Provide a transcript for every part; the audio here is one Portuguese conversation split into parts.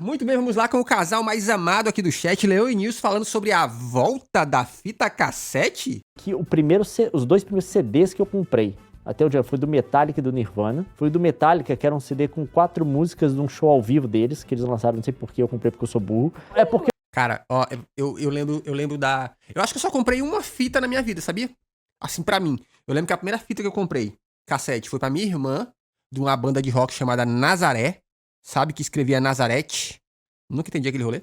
Muito bem, vamos lá com o casal mais amado aqui do chat, Leão e Nilson, falando sobre a volta da fita cassete. Que os dois primeiros CDs que eu comprei, até o dia, foi do Metallica e do Nirvana. Foi do Metallica, que era um CD com 4 músicas de um show ao vivo deles, que eles lançaram, não sei porquê, eu comprei porque eu sou burro. É porque... Cara, ó, eu lembro da... Eu acho que eu só comprei uma fita na minha vida, sabia? Assim, pra mim. Eu lembro que a primeira fita que eu comprei, cassete, foi pra minha irmã, de uma banda de rock chamada Nazaré, sabe? Que escrevia Nazareth. Nunca entendi aquele rolê.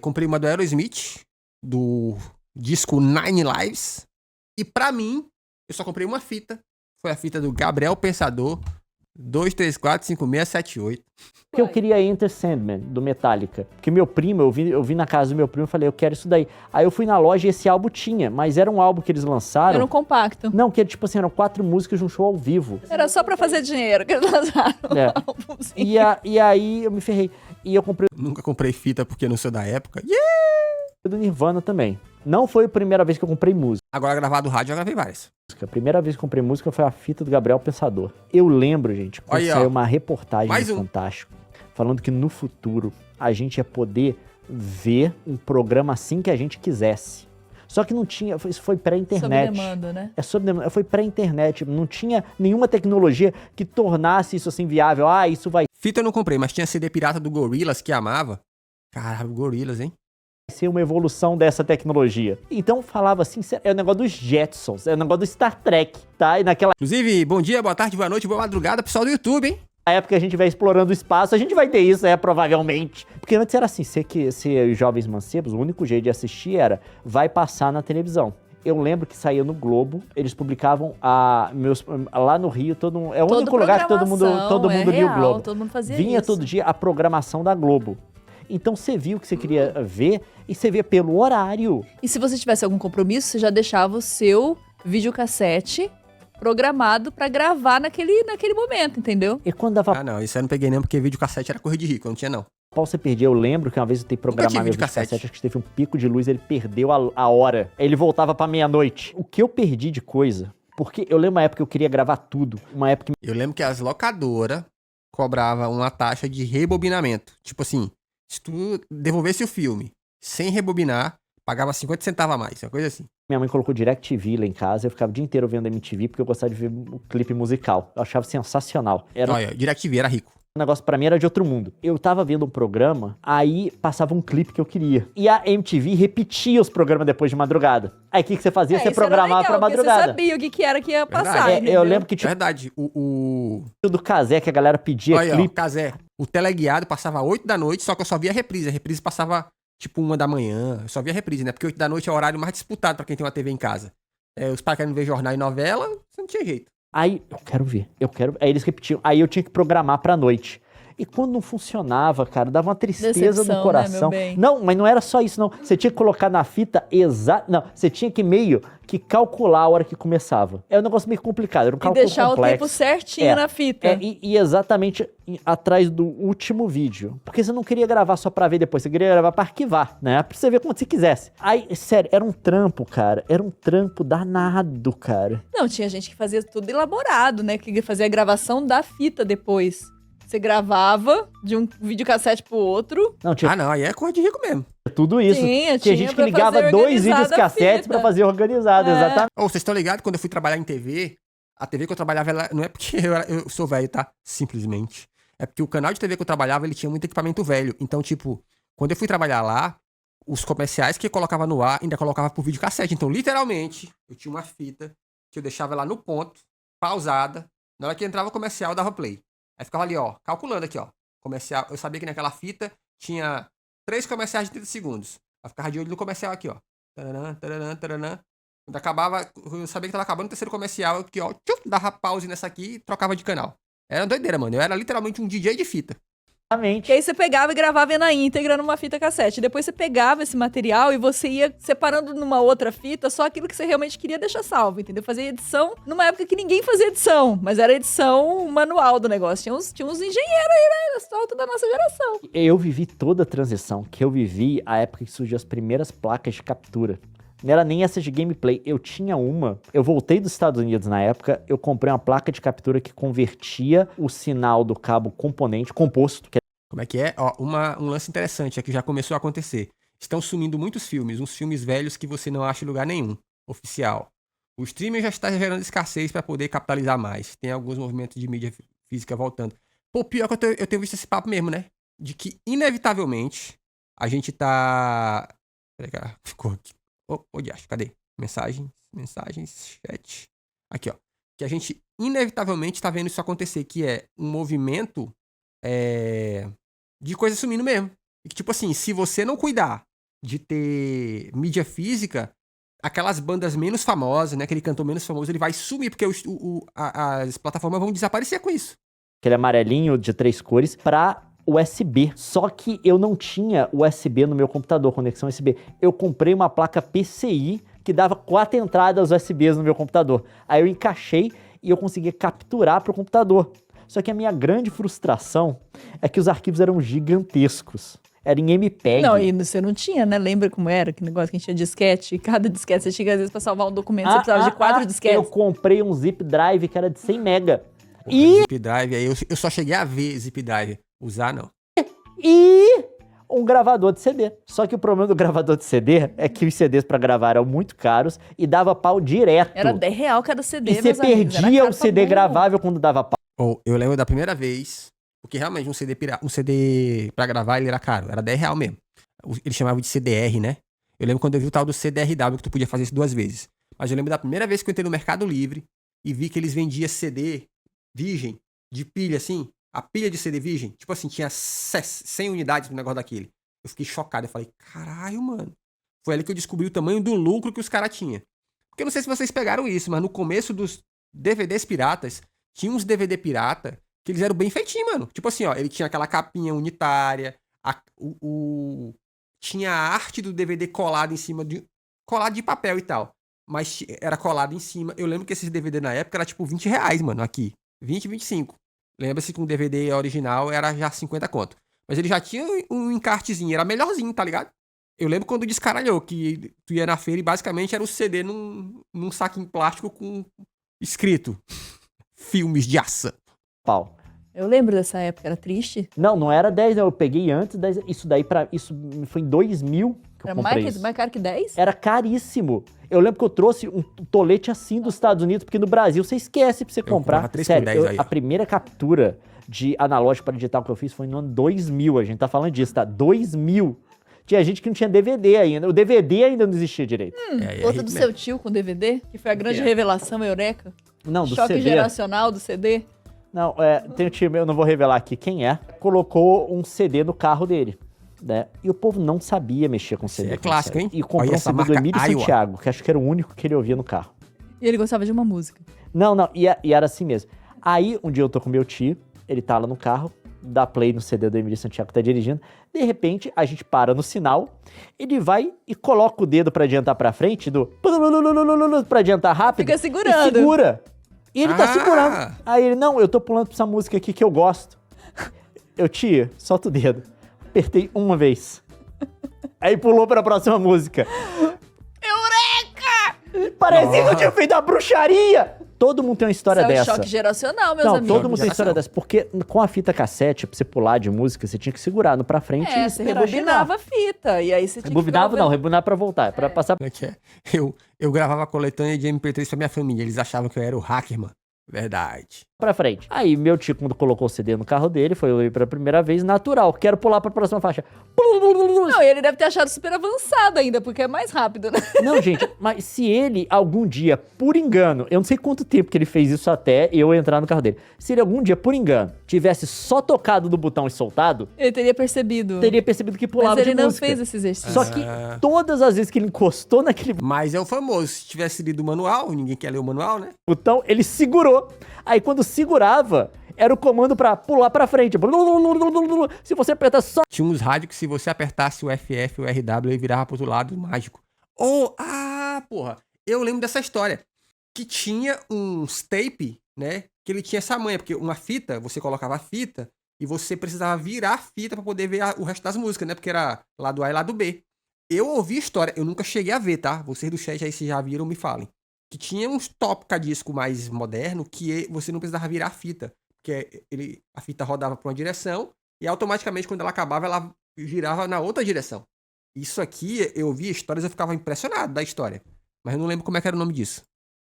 Comprei uma do Aerosmith, do disco Nine Lives. E pra mim, eu só comprei uma fita. Foi a fita do Gabriel Pensador, 2345678. Porque eu queria Enter Sandman, do Metallica. Porque meu primo, eu vi na casa do meu primo e falei, eu quero isso daí. Aí eu fui na loja e esse álbum tinha, mas era um álbum que eles lançaram... Era um compacto. Não, que era tipo assim, eram 4 músicas de um show ao vivo. Era só pra fazer dinheiro que eles lançaram um álbumzinho. E aí eu me ferrei. E eu comprei... Nunca comprei fita porque não sou da época. do Nirvana também. Não foi a primeira vez que eu comprei música. Agora, gravar do rádio, eu gravei várias. A primeira vez que eu comprei música foi a fita do Gabriel Pensador. Eu lembro, gente, quando saiu uma reportagem do Fantástico, falando que no futuro a gente ia poder ver um programa assim que a gente quisesse. Só que não tinha, isso foi pré-internet. Sob demanda, né? Sob demanda, foi pré-internet, não tinha nenhuma tecnologia que tornasse isso assim viável. Ah, isso vai... Fita eu não comprei, mas tinha CD pirata do Gorillaz que amava. Caralho, Gorillaz, hein? Ser uma evolução dessa tecnologia. Então falava assim, é o negócio dos Jetsons, é o negócio do Star Trek, tá? E naquela... Inclusive, bom dia, boa tarde, boa noite, boa madrugada, pessoal do YouTube, hein? Na época que a gente vai explorando o espaço, a gente vai ter isso, provavelmente. Porque antes era assim, ser os jovens mancebos, o único jeito de assistir era, vai passar na televisão. Eu lembro que saía no Globo, eles publicavam lá no Rio, é o único lugar que todo mundo lia o Globo. Todo mundo fazia Vinha isso. todo dia a programação da Globo. Então você viu o que você queria ver e você via pelo horário. E se você tivesse algum compromisso, você já deixava o seu videocassete programado pra gravar naquele momento, entendeu? E quando dava... Ah, não, isso eu não peguei nem porque videocassete era coisa de rico, não tinha não. Qual você perdia? Eu lembro que uma vez eu tentei programar meu videocassete, acho que teve um pico de luz, ele perdeu a hora. Ele voltava pra meia-noite. O que eu perdi de coisa... Porque eu lembro uma época que eu queria gravar tudo. Uma época... Eu lembro que as locadoras cobravam uma taxa de rebobinamento. Tipo assim... Se tu devolvesse o filme sem rebobinar, pagava 50 centavos a mais, uma coisa assim. Minha mãe colocou DirecTV lá em casa, eu ficava o dia inteiro vendo MTV porque eu gostava de ver o clipe musical. Eu achava sensacional. Olha, DirecTV era rico. O negócio pra mim era de outro mundo. Eu tava vendo um programa, aí passava um clipe que eu queria. E a MTV repetia os programas depois de madrugada. Aí o que você fazia? Você programava pra madrugada. Você sabia o que era que ia passar. Eu lembro que tinha... Verdade. O do Casé, que a galera pedia clipe. Ó, Casé. O teleguiado passava 8 da noite, só que eu só via a reprise. A reprise passava, tipo, 1 da manhã. Eu só via a reprise, né? Porque 8 da noite é o horário mais disputado pra quem tem uma TV em casa. Os pais querem ver jornal e novela, você não tinha jeito. Aí, eu quero ver. Aí eles repetiam. Aí eu tinha que programar pra noite. E quando não funcionava, cara, dava uma tristeza no coração. Né, meu bem? Não, mas não era só isso, não. Você tinha que colocar na fita exata. Não, você tinha que meio que calcular a hora que começava. É um negócio meio complicado, era um cálculo complexo. E deixar o tempo certinho na fita. E exatamente atrás do último vídeo. Porque você não queria gravar só pra ver depois, você queria gravar pra arquivar, né? Pra você ver quando você quisesse. Aí, sério, era um trampo, cara. Era um trampo danado, cara. Não, tinha gente que fazia tudo elaborado, né? Que fazia a gravação da fita depois. Você gravava de um videocassete pro outro. Não, tinha... Ah, não, aí é coisa de rico mesmo. Tudo isso. Tinha gente que ligava 2 videocassetes pra fazer organizado, exatamente. Vocês estão ligados, quando eu fui trabalhar em TV, a TV que eu trabalhava, ela, não é porque eu sou velho, tá? Simplesmente. É porque o canal de TV que eu trabalhava, ele tinha muito equipamento velho. Então, tipo, quando eu fui trabalhar lá, os comerciais que eu colocava no ar, ainda colocava por videocassete. Então, literalmente, eu tinha uma fita que eu deixava lá no ponto, pausada. Na hora que entrava o comercial, eu dava play. Aí ficava ali, ó, calculando aqui, ó. Comercial. Eu sabia que naquela fita tinha 3 comerciais de 30 segundos. Eu ficava de olho no comercial aqui, ó. Taranã, taranã, taranã. Quando acabava, eu sabia que tava acabando o terceiro comercial aqui, ó. Tchuf, dava pause nessa aqui e trocava de canal. Era uma doideira, mano. Eu era literalmente um DJ de fita. Que aí você pegava e gravava na íntegra numa fita cassete. Depois você pegava esse material e você ia separando numa outra fita só aquilo que você realmente queria deixar salvo, entendeu? Fazia edição numa época que ninguém fazia edição, mas era edição manual do negócio. Tinha uns engenheiros aí, né? Solta da nossa geração. Eu vivi toda a transição, que eu vivi a época que surgiu as primeiras placas de captura. Não era nem essa de gameplay, eu tinha uma. Eu voltei dos Estados Unidos na época, eu comprei uma placa de captura que convertia o sinal do cabo composto, que Como é que é? Ó, um lance interessante é que já começou a acontecer. Estão sumindo muitos filmes, uns filmes velhos que você não acha em lugar nenhum, oficial. O streaming já está gerando escassez para poder capitalizar mais. Tem alguns movimentos de mídia física voltando. Pô, pior que eu tenho visto esse papo mesmo, né? De que, inevitavelmente, a gente tá... Peraí, cara, ficou aqui. Ô, diacho, cadê? Mensagens, chat. Aqui, ó. Que a gente, inevitavelmente, tá vendo isso acontecer, que é um movimento de coisa sumindo mesmo. E que, tipo assim, se você não cuidar de ter mídia física, aquelas bandas menos famosas, né? Aquele cantor menos famoso, ele vai sumir, porque as plataformas vão desaparecer com isso. Aquele amarelinho de 3 cores, pra USB. Só que eu não tinha USB no meu computador, conexão USB. Eu comprei uma placa PCI que dava 4 entradas USBs no meu computador. Aí eu encaixei e eu conseguia capturar pro computador. Só que a minha grande frustração é que os arquivos eram gigantescos. Era em MPEG. Não, e você não tinha, né? Lembra como era? Que negócio que a gente tinha disquete. E cada disquete, você tinha, às vezes, pra salvar um documento, você precisava de 4 disquetes. Eu comprei um zip drive que era de 100 mega. Porra, Zip Drive, aí eu só cheguei a ver Zip Drive. Usar, não. E um gravador de CD. Só que o problema do gravador de CD é que os CDs pra gravar eram muito caros e dava pau direto. Era R$10 cada CD, E você perdia o CD gravável quando dava pau. Eu lembro da primeira vez, porque realmente um CD pra gravar ele era caro, era R$10 mesmo. Eles chamavam de CDR, né? Eu lembro quando eu vi o tal do CDRW, que tu podia fazer isso 2 vezes. Mas eu lembro da primeira vez que eu entrei no Mercado Livre e vi que eles vendiam CD virgem, de pilha, assim, a pilha de CD virgem, tipo assim, tinha 100 unidades no negócio daquele. Eu fiquei chocado, eu falei, caralho, mano. Foi ali que eu descobri o tamanho do lucro que os caras tinham. Porque eu não sei se vocês pegaram isso, mas no começo dos DVDs piratas, tinha uns DVD pirata que eles eram bem feitinhos, mano. Tipo assim, ó, ele tinha aquela capinha unitária, tinha a arte do DVD colado em cima colado de papel e tal. Mas era colado em cima. Eu lembro que esses DVD na época era tipo R$20, mano, aqui. 20, 25. Lembra-se que um DVD original era já 50 conto. Mas ele já tinha um encartezinho, era melhorzinho, tá ligado? Eu lembro quando descaralhou, que tu ia na feira e basicamente era o CD num saquinho plástico com escrito filmes de ação. Pau. Eu lembro dessa época, era triste. Não era 10, não. Eu peguei antes, isso foi em 2000 que eu Era comprei isso. mais caro que 10? Era caríssimo. Eu lembro que eu trouxe um tolete assim dos Estados Unidos, porque no Brasil você esquece pra você comprar. 3 Sério, por 10 aí, ó. a primeira captura de analógico para digital que eu fiz foi no ano 2000. A gente tá falando disso, tá? 2000. Tinha gente que não tinha DVD ainda. O DVD ainda não existia direito. Outra do seu tio com DVD, que foi a grande revelação eureka. Não, do Choque CD. geracional do CD. Não, tem um time, eu não vou revelar aqui quem é, colocou um CD no carro dele, né? E o povo não sabia mexer com CD. É clássico, hein? E comprou Olha um essa CD do marca Emílio Iowa. Santiago, que acho que era o único que ele ouvia no carro. E ele gostava de uma música. Não, e era assim mesmo. Aí, um dia eu tô com meu tio, ele tá lá no carro, dá play no CD do Emílio Santiago que tá dirigindo, de repente, a gente para no sinal, ele vai e coloca o dedo pra adiantar pra frente, pra adiantar rápido. Fica segurando. E segura. E ele tá Ah! segurando. Aí ele, não, eu tô pulando pra essa música aqui que eu gosto. Eu, tia, solta o dedo. Apertei uma vez. Aí pulou pra próxima música. Eureka! Parecia que eu tinha feito uma bruxaria. Todo mundo tem uma história Isso é um dessa. choque geracional, meus Não, amigos. todo mundo tem história dessa. Porque com a fita cassete, pra você pular de música, você tinha que segurar no pra frente e Você esperar rebobinava a fita. E aí você tinha Rebobinava que não, rebobinar pra voltar. Pra passar. Como é que é? Eu gravava coletânea de MP3 pra minha família. Eles achavam que eu era o hacker, mano. Verdade. Pra frente. Aí meu tio, quando colocou o CD no carro dele, foi ouvir pela primeira vez, natural. Quero pular pra próxima faixa. Não, e ele deve ter achado super avançado ainda, porque é mais rápido, né? Não, gente, mas se ele algum dia, por engano, eu não sei quanto tempo que ele fez isso até eu entrar no carro dele. Se ele algum dia, por engano, tivesse só tocado no botão e soltado, Ele teria percebido. teria percebido que pulava Mas ele de não música. fez esse exercício. Só que todas as vezes que ele encostou naquele Mas é o famoso. Se tivesse lido o manual, ninguém quer ler o manual, né? botão, ele segurou. Aí quando segurava, era o comando pra pular pra frente. Se você apertar só... Tinha uns rádios que se você apertasse o FF, o RW, ele virava pro outro lado, mágico. Porra. Eu lembro dessa história. Que tinha uns tape, né? Que ele tinha essa manha. Porque uma fita, você colocava a fita e você precisava virar a fita pra poder ver o resto das músicas, né? Porque era lado A e lado B. Eu ouvi história, eu nunca cheguei a ver, tá? Vocês do chat aí, se já viram, me falem. Que tinha uns toca-disco mais moderno que você não precisava virar a fita. Porque a fita rodava pra uma direção e automaticamente, quando ela acabava, ela girava na outra direção. Isso aqui, eu via histórias e eu ficava impressionado da história. Mas eu não lembro como é que era o nome disso.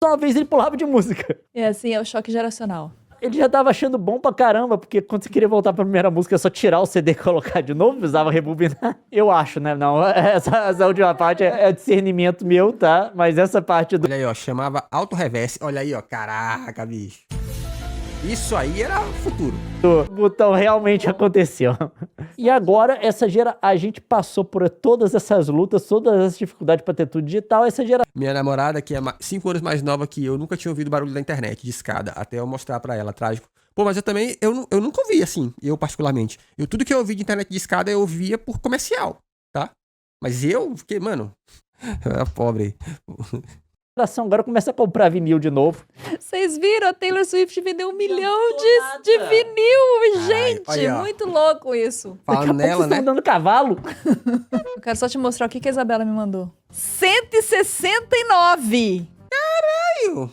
Só uma vez ele pulava de música. É assim, é o choque geracional. Ele já tava achando bom pra caramba, porque quando você queria voltar pra primeira música, é só tirar o CD e colocar de novo, precisava rebobinar. Eu acho, né? Não, essa última parte é discernimento meu, tá? Mas essa parte do... Olha aí, ó, chamava Auto Reverse. Olha aí, ó, caraca, bicho. Isso aí era o futuro. O botão realmente aconteceu. E agora, a gente passou por todas essas lutas, todas essas dificuldades pra ter tudo digital, essa geração... Minha namorada, que é 5 anos mais nova que eu, nunca tinha ouvido barulho da internet, de escada, até eu mostrar pra ela, trágico. Pô, mas eu também, eu nunca ouvi assim, eu particularmente. Tudo que eu ouvi de internet de escada, eu ouvia por comercial, tá? Mas eu fiquei, mano, eu era pobre. agora começa a comprar vinil de novo. Vocês viram? A Taylor Swift vendeu 1 milhão de vinil, gente! aí, ó. Muito louco isso. Daqui a Falando pouco nela, vocês né? estão dando cavalo. Eu quero só te mostrar o que a Isabela me mandou. 169! Caralho!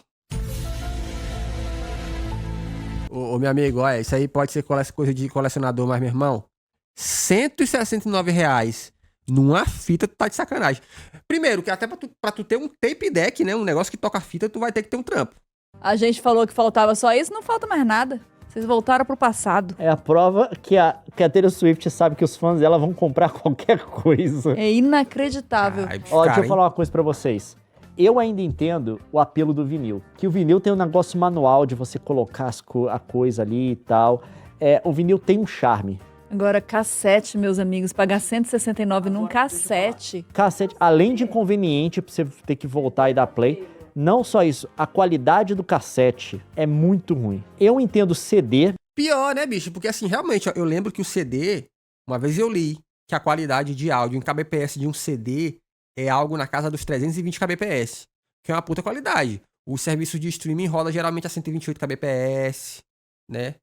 Ô, meu amigo, olha, isso aí pode ser coisa de colecionador, mas, meu irmão, R$169 numa fita, tu tá de sacanagem. Primeiro, que até pra tu ter um tape deck, né, um negócio que toca fita, tu vai ter que ter um trampo. A gente falou que faltava só isso, não falta mais nada. Vocês voltaram pro passado. É a prova que a Taylor Swift sabe que os fãs dela vão comprar qualquer coisa. É inacreditável. Ai, bicho, Ó, deixa cara, eu falar uma coisa pra vocês. Eu ainda entendo o apelo do vinil. Que o vinil tem um negócio manual de você colocar a coisa ali e tal. O vinil tem um charme. Agora, cassete, meus amigos. Pagar 169 num cassete. Cassete, além de inconveniente pra você ter que voltar e dar play, não só isso, a qualidade do cassete é muito ruim. Eu entendo CD. Pior, né, bicho? Porque assim, realmente, ó, eu lembro que o CD, uma vez eu li que a qualidade de áudio em kbps de um CD é algo na casa dos 320 kbps, que é uma puta qualidade. O serviço de streaming roda geralmente a 128 kbps, né?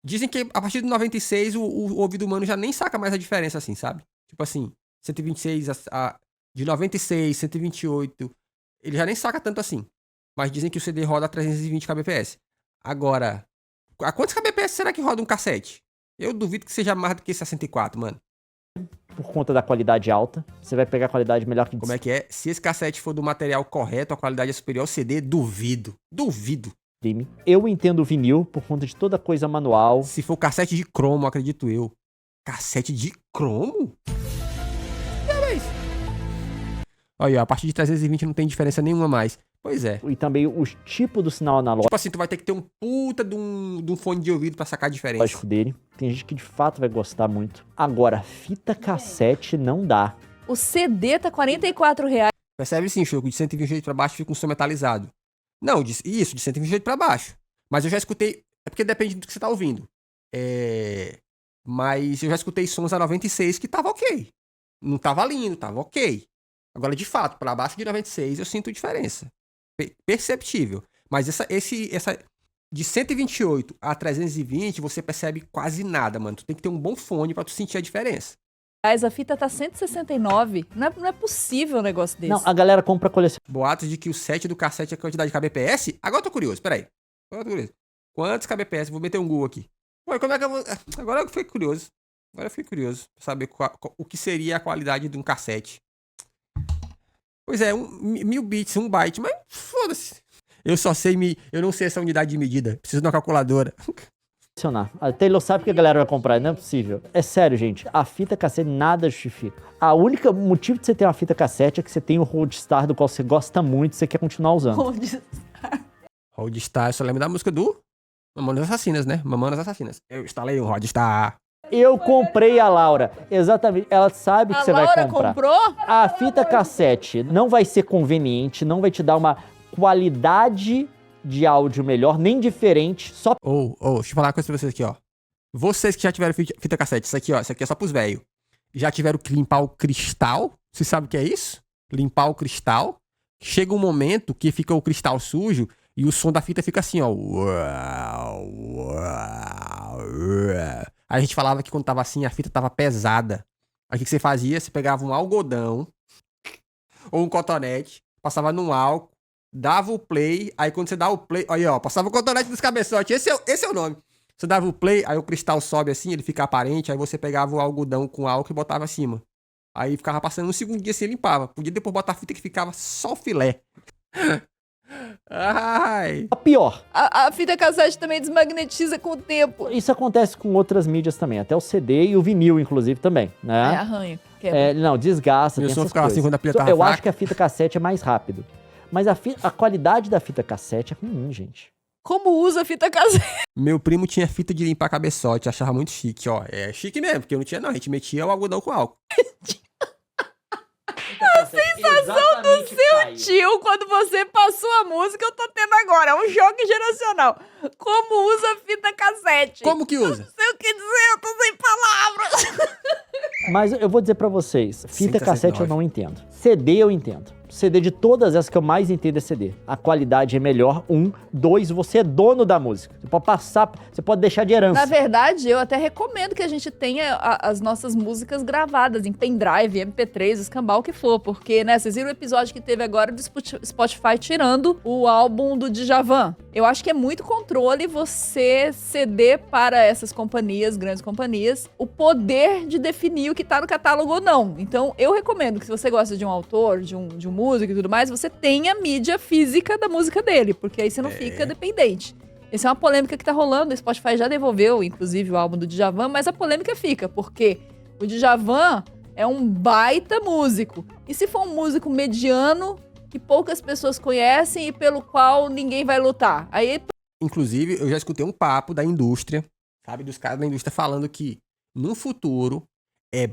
Dizem que a partir do 96 o ouvido humano já nem saca mais a diferença, assim, sabe? Tipo assim, 126, de 96, 128, ele já nem saca tanto assim. Mas dizem que o CD roda a 320 kbps. Agora, a quantos kbps será que roda um cassete? Eu duvido que seja mais do que 64, mano. Por conta da qualidade alta, você vai pegar a qualidade melhor que... Como é que é? Se esse cassete for do material correto, a qualidade é superior ao CD, duvido. Duvido. Eu entendo o vinil por conta de toda coisa manual. Se for cassete de cromo, acredito eu. Cassete de cromo? É isso. Olha, a partir de 320 não tem diferença nenhuma mais. Pois é. E também o tipo do sinal analógico Tipo assim, tu vai ter que ter um puta de um fone de ouvido pra sacar a diferença. dele. Tem gente que de fato vai gostar muito. Agora, fita cassete não dá. O CD tá R$44. Percebe sim, Choco? De 128 pra baixo fica um som metalizado. Não, isso, de 128 pra baixo. Mas eu já escutei... É porque depende do que você tá ouvindo. Mas eu já escutei sons a 96 que tava ok. Não tava lindo, tava ok. Agora, de fato, pra baixo de 96 eu sinto diferença. Perceptível. Mas essa de 128 a 320 você percebe quase nada, mano. Tu tem que ter um bom fone pra tu sentir a diferença. A fita tá 169. Não é possível um negócio desse. Não, a galera compra coleção. Boatos de que o set do cassete é a quantidade de kbps. Agora eu tô curioso, peraí. Agora eu tô curioso. Quantos kbps? Vou meter um Google aqui. Ué, como é que eu vou... Agora eu fiquei curioso. Pra saber o que seria a qualidade de um cassete. Pois é, 1000 bits, 1 byte, mas foda-se. Eu não sei essa unidade de medida. Preciso de uma calculadora. A Taylor sabe que a galera vai comprar, não é possível. É sério, gente. A fita cassete nada justifica. A única motivo de você ter uma fita cassete é que você tem o Roadstar, do qual você gosta muito e você quer continuar usando. Roadstar, eu só lembro da música do Mamonas Assassinas, né? Mamonas Assassinas. Eu instalei o Roadstar. Eu comprei a Laura. Exatamente. Ela sabe que você vai comprar. A Laura comprou? A fita cassete não vai ser conveniente, não vai te dar uma qualidade de áudio melhor, nem diferente, só... Deixa eu falar uma coisa pra vocês aqui, ó. Vocês que já tiveram fita cassete, isso aqui é só pros velhos. Já tiveram que limpar o cristal? Vocês sabem o que é isso? Limpar o cristal. Chega um momento que fica o cristal sujo e o som da fita fica assim, ó. Aí a gente falava que quando tava assim, a fita tava pesada. Aí o que você fazia? Você pegava um algodão ou um cotonete, passava num álcool, dava o play, aí quando você dá o play, aí ó, passava o cotonete dos cabeçotes, esse é o nome. Você dava o play, aí o cristal sobe assim, ele fica aparente, aí você pegava o algodão com álcool e botava acima. Aí ficava passando um segundinho assim e limpava. Podia depois botar a fita que ficava só o filé. Ai. A pior. A fita cassete também desmagnetiza com o tempo. Isso acontece com outras mídias também, até o CD e o vinil, inclusive, também, É, né? arranha. Quebra. Não, desgasta, Meu tem som essas ficava coisas. assim quando a pilha tava Eu fraca. acho que a fita cassete é mais rápido. Mas a qualidade da fita cassete é ruim, gente. Como usa a fita cassete? Meu primo tinha fita de limpar cabeçote, achava muito chique, ó. É chique mesmo, porque eu não tinha não, a gente metia o algodão com álcool. A sensação do seu Tio, quando você passou a música, eu tô tendo agora. É um choque geracional. Como usa a fita cassete? Como que usa? Não sei o que dizer, eu tô sem palavras. Mas eu vou dizer pra vocês, fita 169. cassete eu não entendo. CD eu entendo. CD de todas as que eu mais entendo é CD. A qualidade é melhor, 1. 2, você é dono da música. Você pode passar, você pode deixar de herança. Na verdade, eu até recomendo que a gente tenha as nossas músicas gravadas em pendrive, MP3, escambau, o que for. Porque, né, vocês viram o episódio que teve agora do Spotify tirando o álbum do Djavan. Eu acho que é muito controle você ceder para essas companhias, grandes companhias, o poder de definir o que tá no catálogo ou não. Então, eu recomendo que se você gosta de um autor, de um músico e tudo mais, você tenha mídia física da música dele, porque aí você não fica dependente. Essa é uma polêmica que tá rolando, o Spotify já devolveu, inclusive, o álbum do Djavan, mas a polêmica fica, porque o Djavan é um baita músico. E se for um músico mediano, que poucas pessoas conhecem e pelo qual ninguém vai lutar? Aí Inclusive, eu já escutei um papo da indústria, sabe, dos caras da indústria falando que no futuro é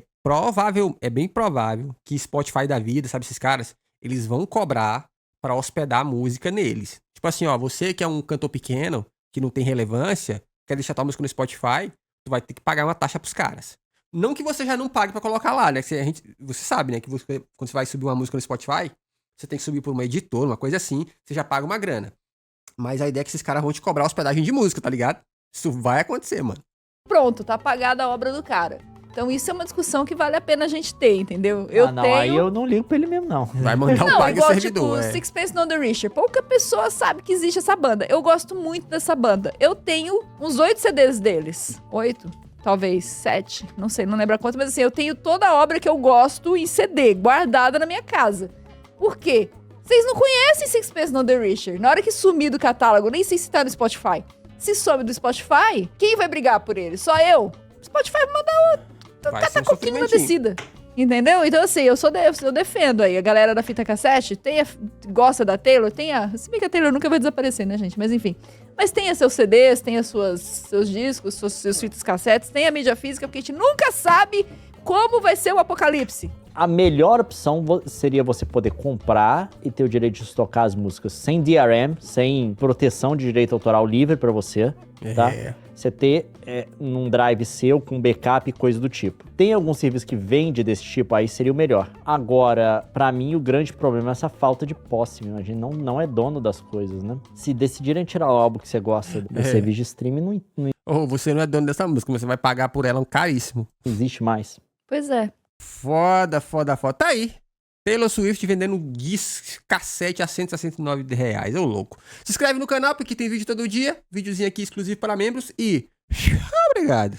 bem provável que Spotify da vida, sabe, esses caras, eles vão cobrar pra hospedar música neles. Tipo assim, ó, você que é um cantor pequeno, que não tem relevância, quer deixar tua música no Spotify, tu vai ter que pagar uma taxa pros caras. Não que você já não pague pra colocar lá, né? Você sabe, né, que quando você vai subir uma música no Spotify, você tem que subir por uma editora, uma coisa assim, você já paga uma grana. Mas a ideia é que esses caras vão te cobrar hospedagem de música, tá ligado? Isso vai acontecer, mano. pronto, tá apagada a obra do cara. Então isso é uma discussão que vale a pena a gente ter, entendeu? Aí eu não ligo pra ele mesmo, não. Vai mandar o Não, pague igual, servidor, tipo, Sixpence None the Richer. Pouca pessoa sabe que existe essa banda. Eu gosto muito dessa banda. Eu tenho uns 8 CDs deles. 8? Talvez 7. Não sei, não lembro a quanto. Mas assim, eu tenho toda a obra que eu gosto em CD, guardada na minha casa. Por quê? Vocês não conhecem Sixpence None the Richer. Na hora que sumir do catálogo, nem sei se tá no Spotify. Se some do Spotify, quem vai brigar por ele? Só eu? O Spotify vai mandar Vai ser um coquinho na sofrimentinho. descida. Entendeu? Então, assim, eu defendo aí. A galera da fita cassete gosta da Taylor, se bem que a Taylor nunca vai desaparecer, né, gente? Mas enfim. Mas tenha seus CDs, tenha seus discos, seus fitas cassetes, tenha mídia física, porque a gente nunca sabe como vai ser o apocalipse. A melhor opção seria você poder comprar e ter o direito de estocar as músicas sem DRM, sem proteção de direito autoral livre pra você, tá? Você ter num drive seu com backup e coisa do tipo. Tem algum serviço que vende desse tipo, aí seria o melhor. Agora, pra mim, o grande problema é essa falta de posse, meu. A gente não é dono das coisas, né? Se decidirem tirar o álbum que você gosta do serviço de streaming, não Ou você não é dono dessa música, mas você vai pagar por ela um caríssimo. existe mais. Pois é. Foda. Tá aí. Taylor Swift vendendo disco cassete a R$169. É um louco. Se inscreve no canal porque tem vídeo todo dia. Videozinho aqui exclusivo para membros. E obrigado.